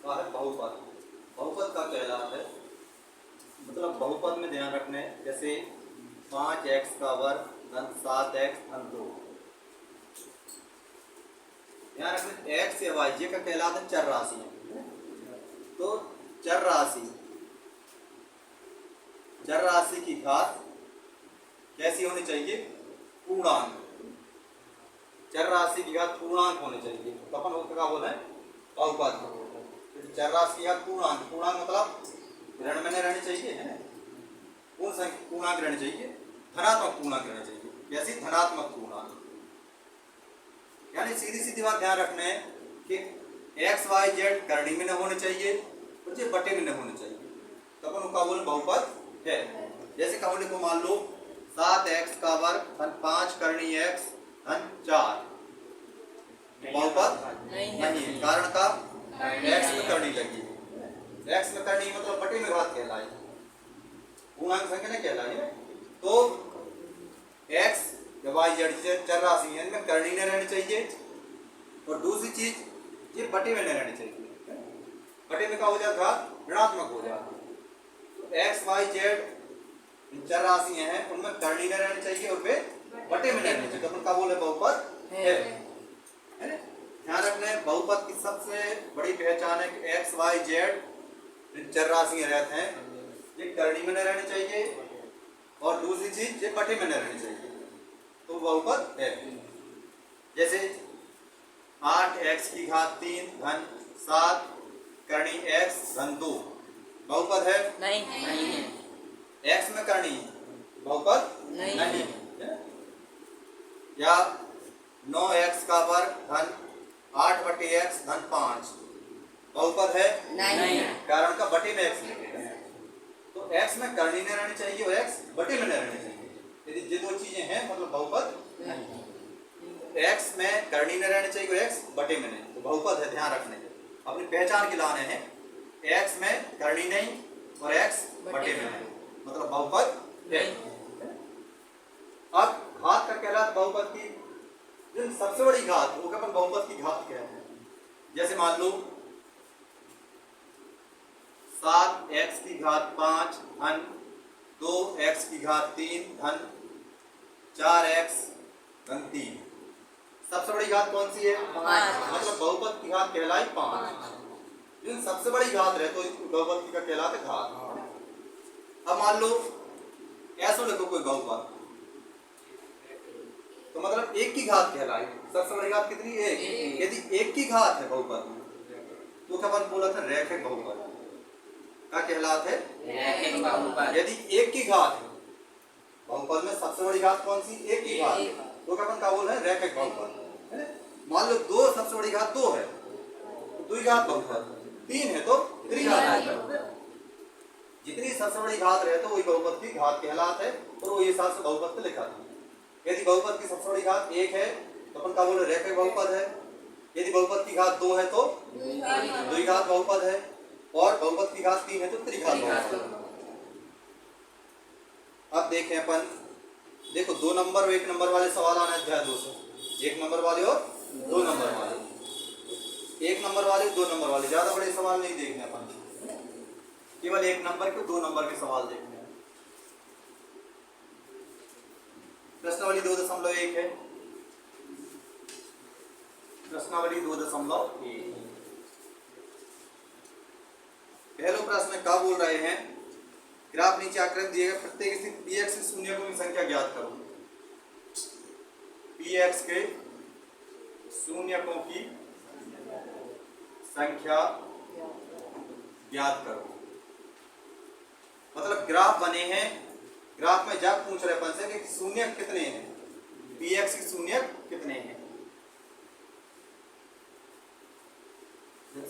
का है बहुपद। बहुपद का कहलात है, मतलब बहुपद में ध्यान रखने, जैसे 5x का वर्ग धन 7x धन 2। ध्यान रखने x या y ये का कहलाता है चर राशि है। तो चर राशि की घात कैसी होनी चाहिए? पूर्णांक। चर राशि की घात पूर्णांक होनी चाहिए, तो अपन उसका क्या बोले? बहुपद। तो चर राशि की घात पूर्णांक, पूर्णांक मतलब ऋण में नहीं रहनी चाहिए, है ना? पूर्ण संख्या पूर्णांक रहनी चाहिए, धनात्मक पूर्णांक रहनी चाहिए। कैसी? धनात्मक पूर्णांक। यानी सीधी सीधी बात ध्यान रखने कि एक्स वाई जेड करनी में न होने चाहिए और ये बटे में न होने चाहिए, तो अपन उसका बोले बहुपद है। जैसे कहोगे को मान लो 7x का वर्ग धन 5 करनी x धन 4, बहुपद नहीं है। कारण का x में करनी लगी, x में करनी मतलब बटे में घात कहलाई, पूर्णांक संख्या नहीं कहलाई। तो x या y z चर राशि है, इनमें करनी नहीं रहनी चाहिए, और दूसरी चीज ये बटे में नहीं रहनी चाहिए। बटे में क्या हो जाता? ऋणात्मक हो जाता। तो x y z चर राशि हैं, उनमें करनी नहीं रहनी चाहिए और वे बटे में नहीं रहनी चाहिए, तो अपन क्या बोले? बहुपद है। ध्यान रखने बहुपद की सबसे बड़ी पहचान है कि x y z चर राशि रहते हैं, ये करनी में नहीं रहनी चाहिए, और दूसरी चीज ये बटे में नहीं रहनी चाहिए, तो बहुपद है। जैसे 8x की घात 3 धन 7 करनी x धन 2, बहुपद है? नहीं है। x में करनी बहुपद नहीं है। या 9x का वर्ग धन 8 बटे x धन 5, बहुपद है? नहीं है। कारण का बटे में x लिखेगा, तो x में करनी नहीं रहनी चाहिए और x बटे में नहीं रहनी चाहिए। यदि ये दो चीजें हैं मतलब बहुपद नहीं। x में करनी नहीं रहनी चाहिए और x बटे में नहीं, तो बहुपद है। ध्यान रखने अपनी पहचान के लाने हैं, x में करनी नहीं और x बटे में नहीं, मतलब बहुपद है। अब घात का कहलाता बहुपद की जो सबसे बड़ी घात वो अपन बहुपद की घात कहते हैं। जैसे मान लो 7x की घात 5 धन 2x की घात 3 धन 4x धन 3, सबसे बड़ी घात कौन सी है? 5। मतलब बहुपद की घात कहलाई 5। जिन सबसे बड़ी घात रहे तो बहुपद की का कहलाते घात। अब मान लो ऐसा लिखो कोई बहुपद, तो मतलब 1 की घात कहलाई, सबसे बड़ी घात कितनी? 1। यदि 1 की घात है बहुपद तो क्या अपन बोला था? रैखिक बहुपद। क्या कहलाता है? रैखिक बहुपद। यदि 1 की घात है बहुपद में, सबसे बड़ी घात कौन सी? 1 की घात, तो क्या अपन क्या बोल रहे हैं? रैखिक बहुपद। मान लो 2 सबसे बड़ी घात 2 है, तो 2 घात बहुपद, 3 है तो त्रिघात। जितनी सबसे बड़ी घात रहे तो वही बहुपद की घात कहलात है, और वो हिसाब से बहुपद पे लिखा था। यदि बहुपद की सबसे बड़ी घात 1 है तो अपन क्या बोल रहे? रैखिक बहुपद है। यदि बहुपद की घात 2 है तो द्विघात बहुपद है, और बहुपद की घात 3 है तो त्रिघात बहुपद। अब देखें अपन, देखो 2 नंबर और 1 नंबर वाले सवाल आने अध्याय 2 से, 1 नंबर वाले और 2 नंबर वाले। 1 नंबर वाले 2 नंबर वाले, ज्यादा बड़े सवाल नहीं देखने अपन, केवल 1 नंबर के 2 नंबर के सवाल देखने हैं। प्रश्नावली 2.1 है, प्रश्नावली 2.1। पहले प्रश्न में क्या बोल रहे हैं? ग्राफ नीचे आकृति दिए गए प्रत्येक स्थिति px के शून्यकों की संख्या ज्ञात करो। px के शून्यकों की संख्या ज्ञात करो। मतलब ग्राफ बने हैं, ग्राफ में जब पूछ रहे अपन से कि शून्य कितने हैं, px के शून्य कितने हैं।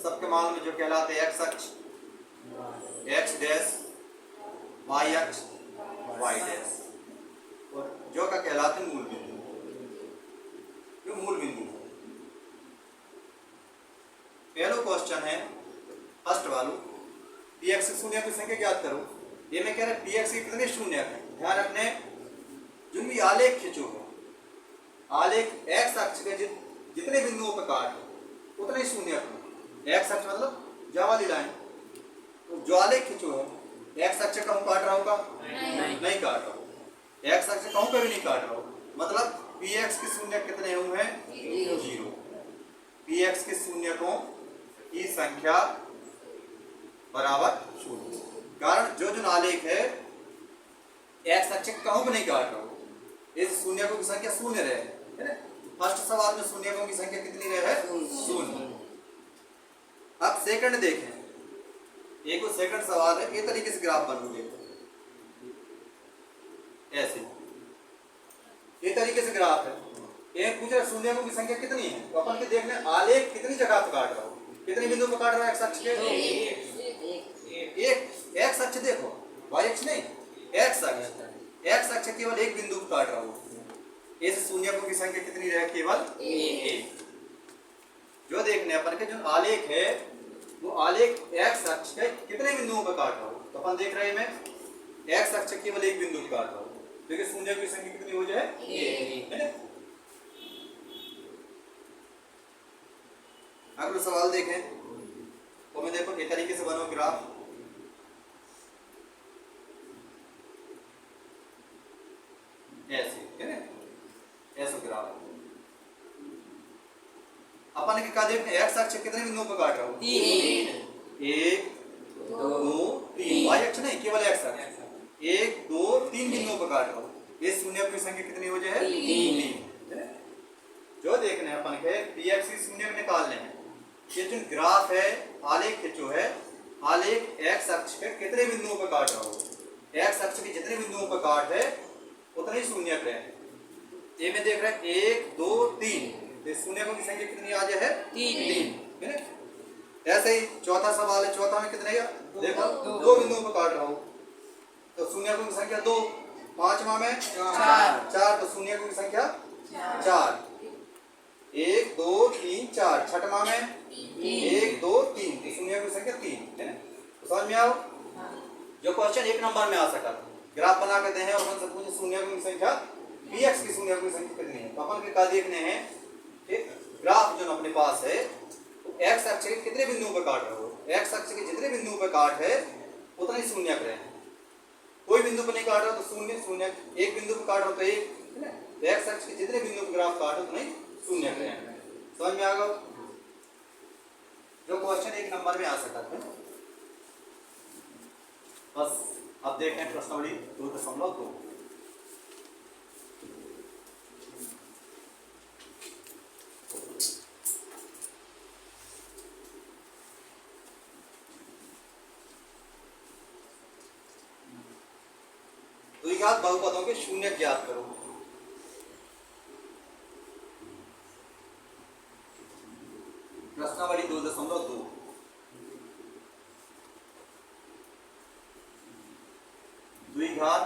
सबके मालूम में जो कहलाते हैं x अक्ष x डैश, y अक्ष y डैश, और जो का कहलाते हैं मूल बिंदु, जो मूल बिंदु। पहला क्वेश्चन है फर्स्ट वालों, px के शून्य की संख्या ज्ञात करो। ये में कह रहे px के कितने शून्य हैं। ध्यान रखने जो भी आलेख खींचो, आलेख x अक्ष के जितने बिंदुओं पर काट उतने शून्य। x अक्ष मतलब जा वाली लाइन। तो जो आलेख खींचो है एक्स अक्ष कहूं काट रहा होगा, नहीं काट रहा हूं। एक्स अक्ष कहूं पे भी नहीं काट रहा हूं, मतलब पी एक्स के शून्य कितने हुए हैं, 0। पी एक्स के शून्यकों की संख्या बराबर 0। कारण जो आलेख है एक्स अक्ष कहूं पे नहीं काट रहा हूं, इस शून्यकों की संख्या शून्य रहे, है ना। फर्स्ट सवाल में शून्यकों की संख्या कितनी रहे है, 0। अब सेकंड देखें, एक वो सेकंड सवाल है, ये तरीके से ग्राफ बनोगे ऐसे, ये तरीके से ग्राफ है। एक पूछ रहा शून्यकों की संख्या कितनी है, तो अपन के देखने आलेख कितनी जगह पर काट रहा हो, कितने बिंदु पर काट रहा है एक्स अक्ष के, एक। एक्स अक्ष देखो, वाई अक्ष नहीं, एक्स अक्ष केवल एक बिंदु पर काट रहा हो। इस शून्यकों की संख्या कितनी रहे, केवल एक। जो देखने अपन के जो आलेख है वो आलेख एक्स अक्ष के कितने बिंदुओं पर काट रहा हो, तो अपन देख रहे हैं मैं एक्स अक्ष केवल एक बिंदु पर काट रहा हूं, देखिए शून्यकों की संख्या कितनी हो जाए, है ना। अगला सवाल देखें, तो मैं देखो इस तरीके से बनो ग्राफ, ऐसे, है ना, ऐसा ग्राफ। अपन के क्या देखने एक्स अक्ष कितने बिंदुओं पर काट रहा हूं, 3, 1 2 3, वाई अक्ष नहीं, केवल एक्स अक्ष 1 2 3 बिंदुओं पर काट रहा हूं। इस शून्य की संख्या कितनी हो जाए, 3। जो देखने अपन के पी एक्स की शून्य निकालने हैं, ये जो ग्राफ है आलेख जो है, आलेख एक्स अक्ष के कितने बिंदुओं पर काट रहा हो, एक्स अक्ष के जितने बिंदुओं पर काट है उतने ही शून्य है। ये में देख रहे हैं 1 2 3, तो शून्यकों की संख्या कितनी आ जाए है, 3, है ना। ऐसे ही चौथा सवाल है, चौथा में कितने देखो, 2 बिंदुओं पर काट रहा हो, तो शून्यकों की संख्या 2। पांचवा में 4, तो शून्यकों की संख्या 4, 1 2 3 4। छठवा में 1 2 3, तो शून्यकों की संख्या 3, है ना। तो समझ में आओ, जो क्वेश्चन 1 नंबर में आ सका, ग्राफ बना के दें और उनसे पूछे शून्यकों की संख्या, पी एक्स की शून्यकों की संख्या कितनी है, तो अपन के क्या देखने हैं, एक ग्राफ जो अपने पास है एक्स अक्ष के कितने बिंदुओं पर काट रहे हो, एक्स अक्ष के जितने बिंदुओं पर काट है उतने ही शून्य रहे हैं। कोई बिंदु पर नहीं काट रहा तो शून्य शून्य, एक बिंदु पर काट रहा तो 1, है ना। तो एक्स अक्ष के जितने बिंदु पर ग्राफ काटो उतने ही शून्य रहे हैं। समझ में आ गया, जो क्वेश्चन 1 नंबर में आ सकता है। बस अब देखते हैं प्रश्नावली 2.2। द्विघात बहुपदों के शून्य ज्ञात करो। प्रश्नावली 2.2। द्विघात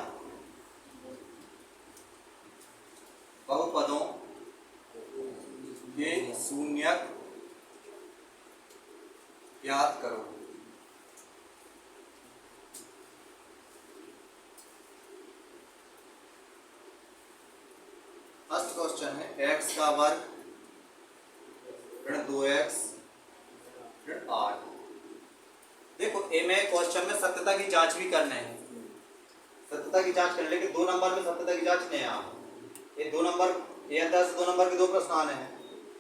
बहुपदों के शून्यक ज्ञात करो। फर्स्ट क्वेश्चन है x का वर्ग ऋण 2x ऋण 8। देखो ए में क्वेश्चन में सत्यता की जांच भी करना है, सत्यता की जांच करने, लेकिन 2 नंबर में सत्यता की जांच नहीं आ, ये 2 नंबर, ये अंदर से 2 नंबर के 2 प्रश्न आने हैं,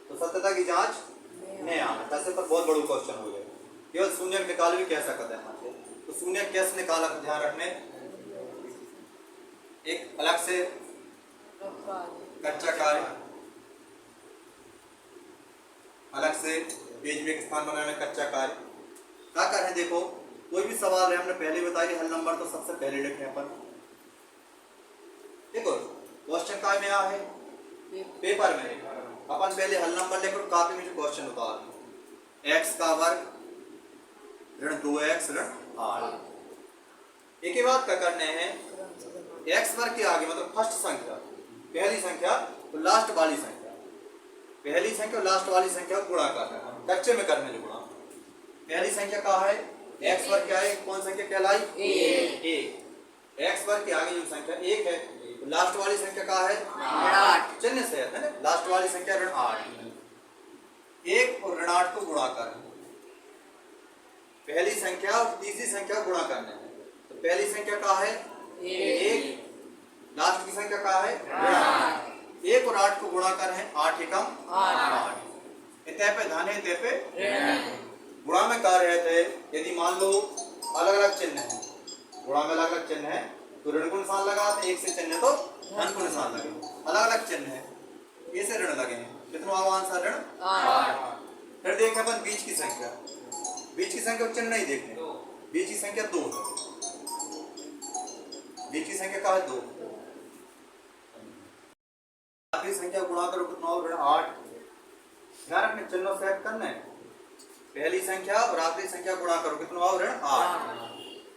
तो सत्यता की जांच नहीं आना, ऐसे पर बहुत बड़ा क्वेश्चन हो गया। केवल शून्य निकाल भी कैसा करते हैं, तो शून्य कैसे निकाला ध्यान रखने, एक अलग से कच्चा कार्य, अलग से पेज में एक स्थान बनाने में कच्चा कार्य क्या कर रहे। देखो कोई भी सवाल है, हमने पहले बताया हल नंबर तो सबसे पहले लिखे अपन। देखो क्वेश्चन काय में आ है, पेपर में अपन पहले हल नंबर लेकर कॉपी में जो क्वेश्चन उतार, x का वर्ग ऋण 2x ऋण 8। एक ही बात क्या करने हैं, x वर्ग के आगे मतलब फर्स्ट संख्या, पहली संख्या तो लास्ट वाली संख्या, पहली संख्या और लास्ट वाली संख्या को गुणा करना है, कच्चे में करने जो गुणा। पहली संख्या क्या है, x वर्ग क्या है, कौन संख्या कहलाई, 1। x वर्ग के आगे जो संख्या 1 है, तो लास्ट वाली संख्या क्या है, 8, चिन्ह से है ना, लास्ट वाली संख्या ऋण 8। 1 और ऋण 8 को गुणा कर, पहली संख्या और तीसरी संख्या को गुणा करना है। तो पहली संख्या का है 1, लास्ट की संख्या का है 1 और 8 को गुणा कर है 8 एकम 8। इतने पे धन है, इतने पे गुणा में कार्य थे। यदि मान लो अलग अलग चिन्ह है, गुणा में अलग अलग चिन्ह है तो ऋण को निशान लगा, तो एक से चिन्ह है तो धन को निशान लगे। अलग अलग चिन्ह है, ये से ऋण लगे हैं, कितना आंसर ऋण 8। फिर देखें अपन बीच की संख्या, बीच की संख्या चिन्ह नहीं देखते, बीच की संख्या 2 है, बीच की संख्या का है 2। आखिरी संख्या गुणा करो कितना ऋण 8। ध्यान रखने चिन्हों से करना है, पहली संख्या और आखिरी संख्या गुणा करो कितना ऋण 8।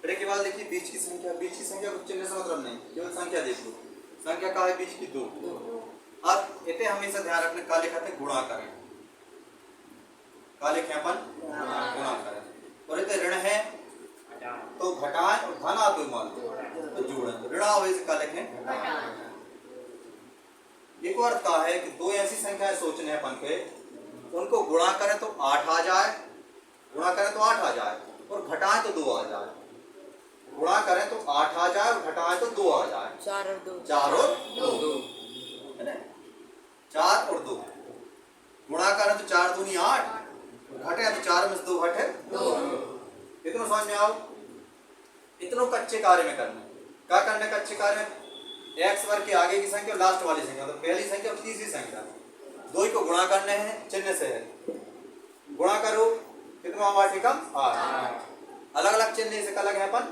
फिर के बाद देखिए बीच की संख्या, बीच की संख्या कुछ चिन्ह से मतलब नहीं, केवल संख्या देख लो, संख्या का है बीच की 2। अब इतने हमेशा ध्यान रखने काले खाते गुणा करें, काले ख्यापन गुणा करें, और इतने ऋण है तो घटाएं और धन आ तो मान लो तो जोड़ें, तो ऋण आवे से काले खें। एक और का है कि दो ऐसी संख्याएं सोचने हैं अपन के, उनको गुणा करें तो 8 आ जाए, गुणा करें तो 8 आ जाए और घटाएं तो 2 आ जाए। गुणा करें तो 8 आ जाए और घटाएं तो 2 आ जाए। 4 और 2 है ना, 4 और 2 गुणा करें तो 4 दूनी 8, घटे तो 4 में से 2 घटे 2। इतना समझ में आओ। इतनों कच्चे कार्य में करना, क्या करना कच्चे कार्य में, x वर्ग के आगे की संख्या और लास्ट वाली संख्या, तो पहली संख्या और तीसरी संख्या दो ही को गुणा करने हैं, चिन्ह से है, गुणा करो कितना 8 एकम 8। अलग अलग चिन्ह से अलग है अपन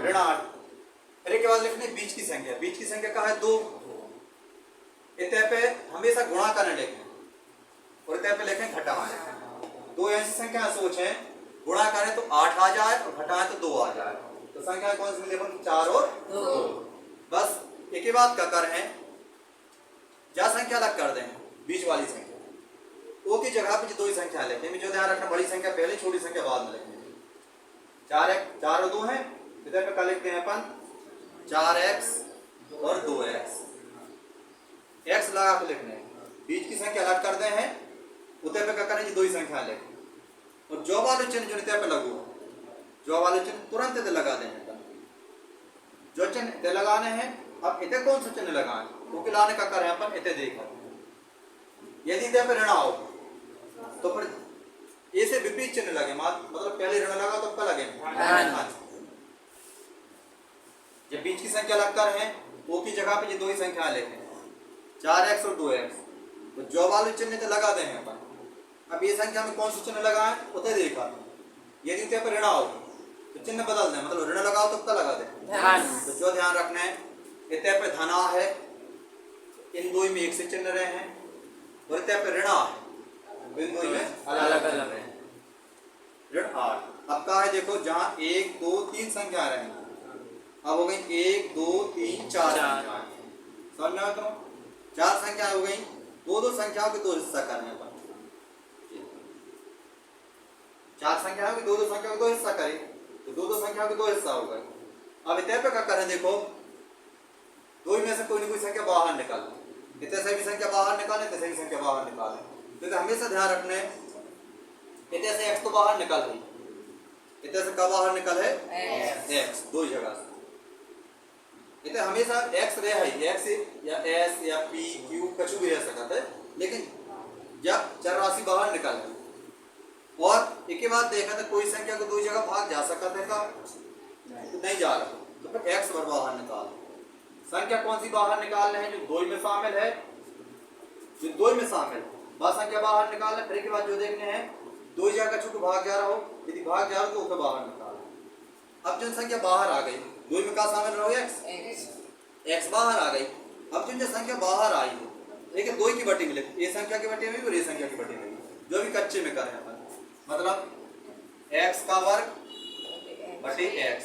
ऋण 8। फिर के बाद लिखने बीच की संख्या, बीच की संख्या का है 2। इतने पे हमेशा गुणा करने लिखें और इतने पे लिखें घटाएं। दो ऐसी संख्या सोचें, गुणा करें तो 8 आ जाए और घटाएं तो 2 आ जाए, तो संख्या कौन सी मिले, 4 और 2। बस एक ही बात का कर है, जा संख्या अलग कर दें, बीच वाली संख्या ओ की जगह पे जो ही संख्या लिखें, जो ध्यान रखना बड़ी संख्या पहले छोटी संख्या बाद में लिखेंगे। 4 और 2 है, इधर पे क्या लिखते हैं अपन 4x और 2x, x लगा के लिखने, बीच की संख्या अलग कर दे हैं, उधर पे क्या करें दो ही संख्या लिखें और जो वाले चिन्ह जो इतने पे लगू, जो वाले चिन्ह तुरंत इधर लगा दें, जो चिन्ह इतने लगाने हैं। अब इतने कौन सा चिन्ह लगाएं, क्योंकि लाने का करें अपन इतने देखा, यदि इतने पे ऋण आओ तो फिर ए से विपरीत चिन्ह लगे, मतलब पहले ऋण लगा तो क्या लगे, जब बीच की संख्या लगता है ओ की जगह पे ये दो ही संख्या लिखें, 4x और 2x, तो जो वाले चिन्ह तो लगा दें अपन। अब ये संख्या में कौन सा चिन्ह लगाएं उतने देखा, यदि इतने पर ऋण आओ तो चिन्ह बदल दें, मतलब ऋण लगाओ तो क्या लगा दें, तो जो ध्यान रखना है इतने पे धना है, इन दो में एक से चिन्ह रहे हैं, और इतने पे ऋणा है, इन दो में अलग अलग रहे हैं, ऋण 8। अब का है देखो, जहाँ 1 2 3 संख्या रहे, अब हो गई 1 2 3 4 संख्या, समझ में तो 4 संख्या हो गई, दो संख्याओं के 2 हिस्सा करने पर, 4 संख्याओं की 2 संख्याओं के 2 हिस्सा करें तो 2 संख्याओं के 2 हिस्सा हो गए। अब इतने पे क्या करें, देखो दो में से कोई ना कोई संख्या बाहर निकालें, इतने से भी संख्या बाहर निकालें, इतने से भी संख्या बाहर निकालें, तो हमेशा ध्यान रखने इतने से x तो बाहर निकल गई, इतने से क्या बाहर निकल है x, दो जगह से, इतने हमेशा x रहे है, x या s या p q कुछ भी रह सकता है, लेकिन जब चर राशि बाहर निकल गई और एक ही बात देखा था कोई संख्या को दो जगह भाग जा सकता है का, तो नहीं जा रहा, तो फिर x पर बाहर निकाल, संख्या कौन सी बाहर निकालने हैं, जो 2 में शामिल है, जो 2 में शामिल बस संख्या बाहर निकालना। फिर के बाद जो देखने हैं 2 जगह चूंकि भाग जा रहा हो, यदि भाग जा रहा हो तो उसे बाहर निकालना। अब जो संख्या बाहर आ गई 2 में क्या शामिल रहो, x बाहर आ गई। अब जो संख्या बाहर आई हो, देखिए 2 की बटी मिले, ये संख्या की बटी में भी और ये संख्या की बटी में भी, जो भी कच्चे में करें अपन, मतलब x का वर्ग बटे x,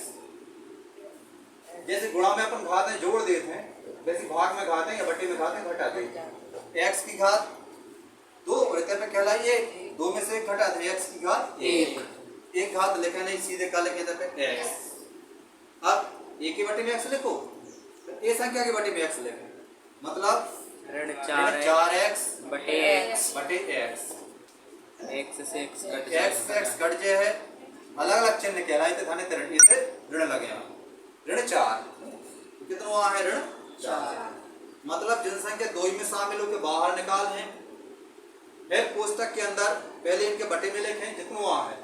जैसे गुणा में अपन घातें जोड़ देते हैं, वैसे भाग में घातें या बटे में घातें घटाते हैं। x की घात 2 और इतने पे कहलाइए 2 में से 1 घटाते हैं, x की घात 1, एक घात लिखा नहीं, सीधे का लिखे इधर पे x। अब a की बटे में x लिखो, a संख्या की बटे में x लिखे, मतलब 4x बटे x, x से x कट जाए है, अलग अलग कहलाए थे धन ऋण इसे ऋण लगे ऋण 4 कितना हुआ है ऋण 4 मतलब जनसंख्या 2 में शामिल होकर बाहर निकाल है। फिर कोष्टक के अंदर पहले इनके बटे में लिखें जितना हुआ है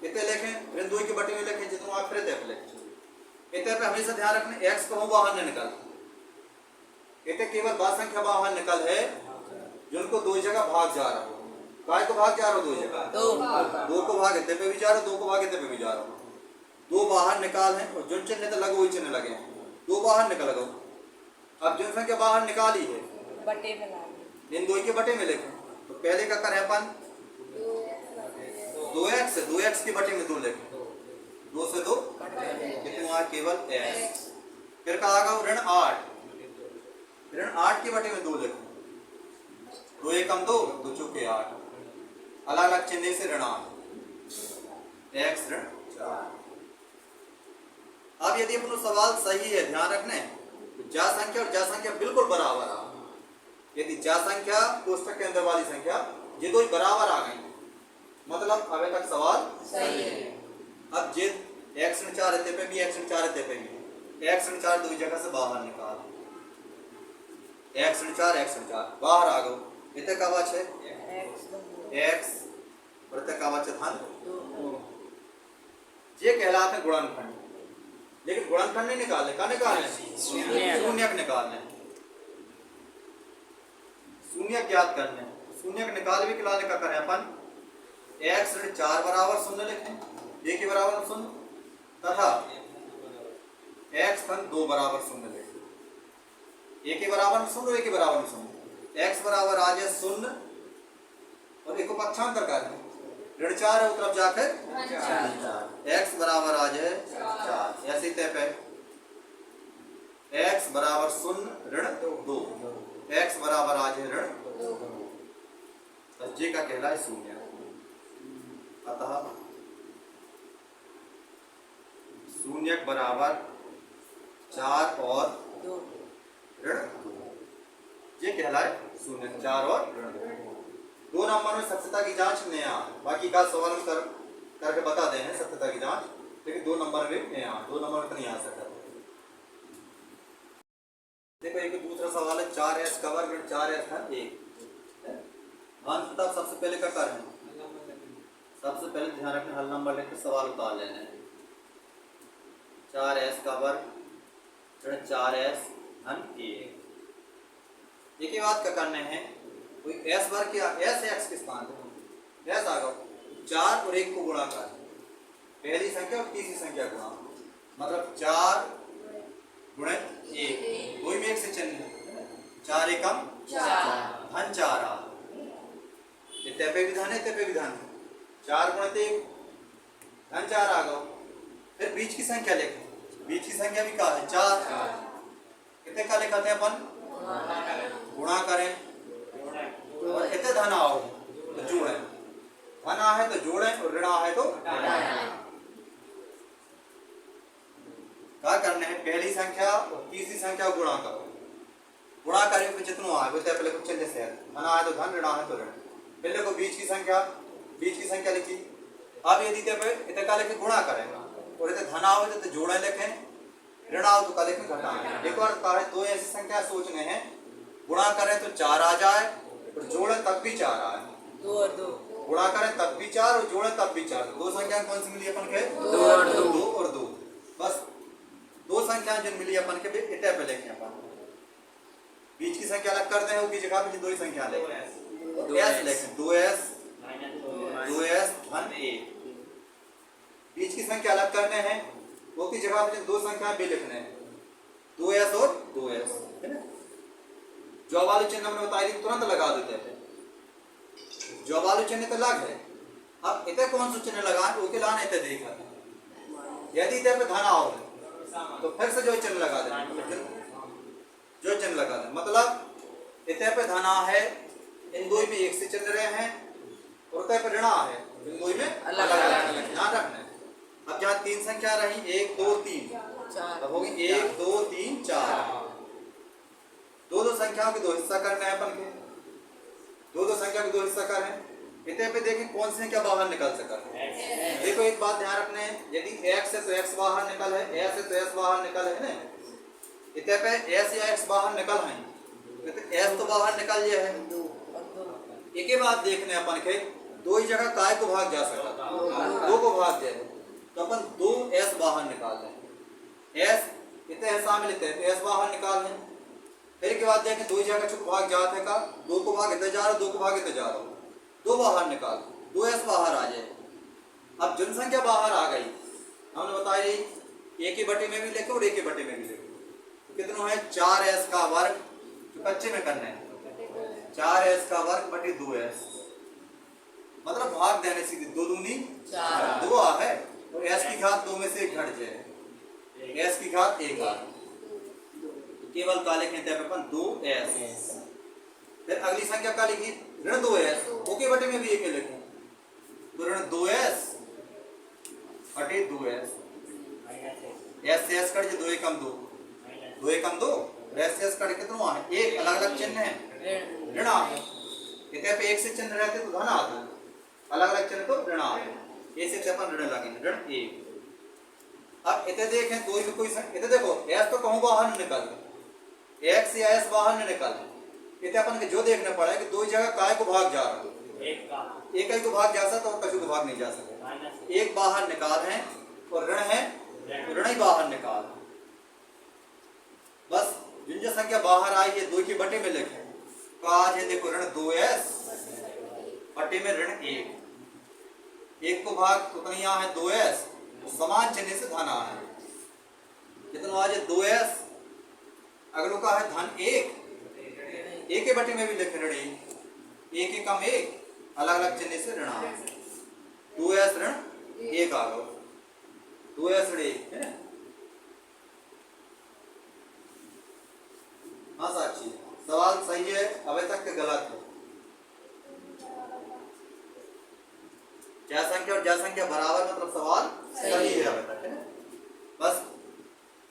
इतने लिखें ऋण 2 के बटे में लिखें जितना हुआ फिर इतने लिखें। इतने पे हमेशा ध्यान रखना x को बाहर न निकल इतने केवल बात संख्या बाहर निकल है जिनको 2 जगह भाग जा रहा हो। काय को भाग जा रहा हो 2 जगह 2 को भाग इतने पे भी जा रहा हो 2 को भाग इतने पे भी जा रहा हो 2 बाहर निकाल है और जो चिन्ह तो लगे वही चिन्ह लगे 2 बाहर निकल गो। अब जनसंख्या बाहर निकाली है बटे में इन 2 के बटे में लिखें तो पहले का कर है अपन 2x के बटे में 2 लिखें 2 से 2 कितना केवल x। फिर कहा आगा ऋण 8 के बटे में 2 लिखें 2 एकम 2 2 चौके 8 अलग अलग चिन्ह से ऋण 8 x ऋण 4। अब यदि अपना सवाल सही है ध्यान रखने तो जा संख्या और जा संख्या बिल्कुल बराबर आ यदि जा संख्या कोष्टक के अंदर वाली संख्या ये दो बराबर आ गई मतलब अभी तक सवाल सही है। अब जे x ऋण 4 इतने पे भी x ऋण 4 इतने पे भी x ऋण 4 दो जगह से बाहर निकाल x ऋण 4 बाहर आ गो इतने का बच है x और इतने का बच धन ये कहलाते हैं गुणनखंड। लेकिन गुणनखंड नहीं निकालने का निकालने शून्यक निकालने शून्यक ज्ञात करने शून्यक निकाल भी निकालने का करें अपन x ऋण 4 बराबर शून्य लिखें a के बराबर शून्य तथा x धन 2 बराबर शून्य लिखें a के बराबर शून्य a के बराबर शून्य x बराबर आ जाए शून्य और एक को पक्षांतर करें ऋण 4 है तरफ जाकर x बराबर आ जाए 4 ऐसे तय पे x बराबर शून्य ऋण 2 x बराबर आ जाए ऋण 2 जे का कहलाए शून्य। अतः शून्य बराबर 4 और ऋण 2 ये कहलाए शून्य 4 और ऋण 2 नंबर में सत्यता की जांच नया बाकी का सवाल करके बता दे हैं सत्यता की जांच लेकिन 2 नंबर में नया 2 नंबर में तो नहीं आ सकता। देखो एक दूसरा सवाल है 4s का वर्ग 4s था 1 अंत तक सबसे पहले क्या कर सबसे पहले ध्यान रखना हल नंबर लेकर सवाल उतार लेना है 4s का वर्ग 4s धन 1 एक ही बात का करने हैं कोई s वर्ग क्या s x के स्थान पे s आ गया 4 और 1 को गुणा कर पहली संख्या और तीसरी संख्या गुणा मतलब 4 गुणित 1 कोई में 1 से चिन्ह 4 एकम 4 धन 4 आ इतने पे भी धन है इतने पे भी धन 4 गुणित 1 धन 4 आ गया। फिर बीच की संख्या लिखें बीच की संख्या भी क्या है 4 कितने का लिखते हैं अपन गुणा करें और इतने धन आओ तो जोड़ें धन आ है तो जोड़ें और ऋण आ है तो क्या करने हैं पहली संख्या और तीसरी संख्या को गुणा करो गुणा करें तो जितना आ है पहले कुछ चिन्ह से धन आ है तो धन ऋण आ है तो ऋण पहले को बीच की संख्या लिखी। अब यदि इतने का लिखे गुणा करें और इतने धन आओ तो जोड़े लिखें ऋण आओ तो का लिखें घटाएं। एक बार कहा है 2 ऐसी संख्या सोचने हैं गुणा करें तो 4 आ जाए और जोड़े तब भी 4 आए 2 और 2 गुणा करें तब भी 4 और जोड़े तब भी 4 2 संख्या कौन सी मिली अपन के 2 और 2 बस 2 संख्या जो मिली अपन के इतने पे लिखें अपन बीच की संख्या अलग करते हैं उसकी जगह पे 2 ही संख्या लिखें s लिखें 2s धन 1 बीच की संख्या अलग करने हैं वो की जगह पे 2 संख्या भी लिखने हैं 2s और 2s है ना। जो वाले चिन्ह हमने बताई थी तुरंत लगा देते हैं जो वाले चिन्ह तो लग है। अब इतने कौन सा चिन्ह लगाए वो के लाने इतने देख लेते यदि इतने पे धन आओ तो फिर से जो चिन्ह लगा देना जो चिन्ह लगा देना मतलब इतने पे धन आ है इन 2 में 1 से चिन्ह रहे हैं और इतने पे ऋण आ है इन 2 में अलग अलग ध्यान रखना है। अब जहाँ 3 संख्या रही 1 2 3 अब होगी 1 2 3 4 2 संख्याओं के 2 हिस्सा करना है अपन के 2 संख्या के 2 हिस्सा करें इतने पे देखें कौन सी संख्या बाहर निकल सका देखो एक बात ध्यान रखना है, यदि x है तो x बाहर निकल है, s है तो s बाहर निकल है ना। इतने पे s या x बाहर निकल है, तो s तो बाहर निकल जाए है। एक ही बात देखने अपन के दो ही जगह काय को भाग जा सकता, दो को भाग दे तो अपन 2s बाहर निकाल लें। s इतने शामिल इतने तो s बाहर निकाल लें। फिर के बाद देखें दो ही जगह चुप भाग जाते का, दो को भाग इतने जा रहा, दो को भाग इतने जा रहा, दो बाहर निकाल, 2s बाहर आ जाए। अब जनसंख्या बाहर आ गई, हमने बताया एक ही बटे में भी लिखे और एक ही बटे में भी लिखे, तो कितना है 4s का वर्ग, जो कच्चे में करना है 4s का वर्ग बटे 2s, मतलब भाग देने से 2 दूनी 4, 2 आ है और s की घात 2 में से 1 घट जाए, s की घात 1 आ, केवल का लिखें अपन 2s। फिर अगली संख्या का लिखी ऋण 2s, ओके बटे में भी एक लिखें तो ऋण 2s बटे 2s, s से s कट जाए 2 एकम 2, 2 एकम 2, s से s कट कितना है, एक अलग अलग चिन्ह है ऋण है, इतने पे एक से चिन्ह रहते तो धन आता, अलग अलग चिन्ह तो ऋण आते, ए से अपन ऋण लगेंगे ऋण 1। अब इतने देखें कोई भी कोई इतने देखो s तो कहूँ बाहर नहीं निकल, x या s बाहर नहीं निकल, इतने अपन के जो देखना पड़ा है कि दो जगह काय को भाग जा रहा है, एक ही को भाग जा सकता और कछु को भाग नहीं जा सकता, एक बाहर निकाल है और ऋण है ऋण ही बाहर निकाल। बस जिन जो संख्या बाहर आई है 2 के बटे में लिखे तो आज है देखो ऋण 2s बटे में ऋण 1, एक को भाग तो यहाँ है 2s, समान चिन्ह से धन आ है, कितना आज है 2s, अगलो का है धन 1, एक के बटे में भी लिखे ऋण 1, एक एकम 1, अलग अलग चिन्ह से ऋण आ, 2s ऋण 1 आ गया, 2s ऋण 1 है। हाँ साक्षी सवाल सही है, अभी तक के गलत है, ज्या संख्या और ज्या संख्या बराबर मतलब सवाल सही है अभी तक है। बस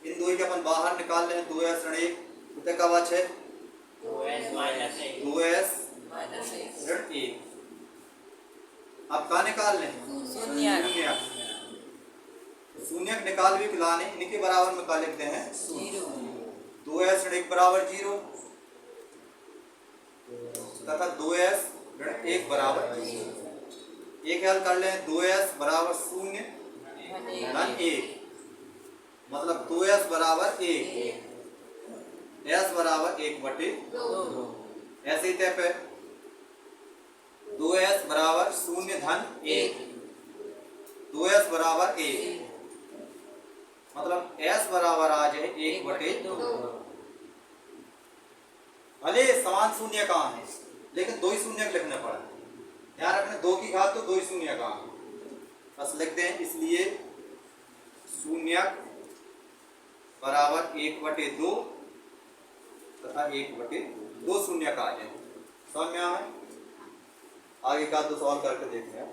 इन दो के अपन बाहर निकाल लें, 2s ऋण 1 कितने का बच है 2s ऋण 1। अब का निकाल लें शून्य, शून्य निकाल भी लाने इनके बराबर में का लिखते हैं 2s ऋण 1 बराबर 0 तथा 2s ऋण 1 बराबर 0, एक हल कर लें 2s बराबर 0 धन 1, मतलब 2s बराबर 1, s बराबर 1 बटे 2, ऐसे ही तय पे 2s बराबर 0 धन 1, 2s बराबर 1, मतलब s बराबर आ जाए 1 बटे 2। भले समान शून्य कहाँ है लेकिन 2 ही शून्य लिखने पड़ा, ध्यान रखना 2 की घात तो 2 ही शून्य कहाँ है, बस लिख दें, इसलिए शून्य बराबर 1 बटे 2 तथा 1 बटे 2 शून्य का आ जाए। समझ में आए? आगे का तो सॉल्व करके देखते हैं।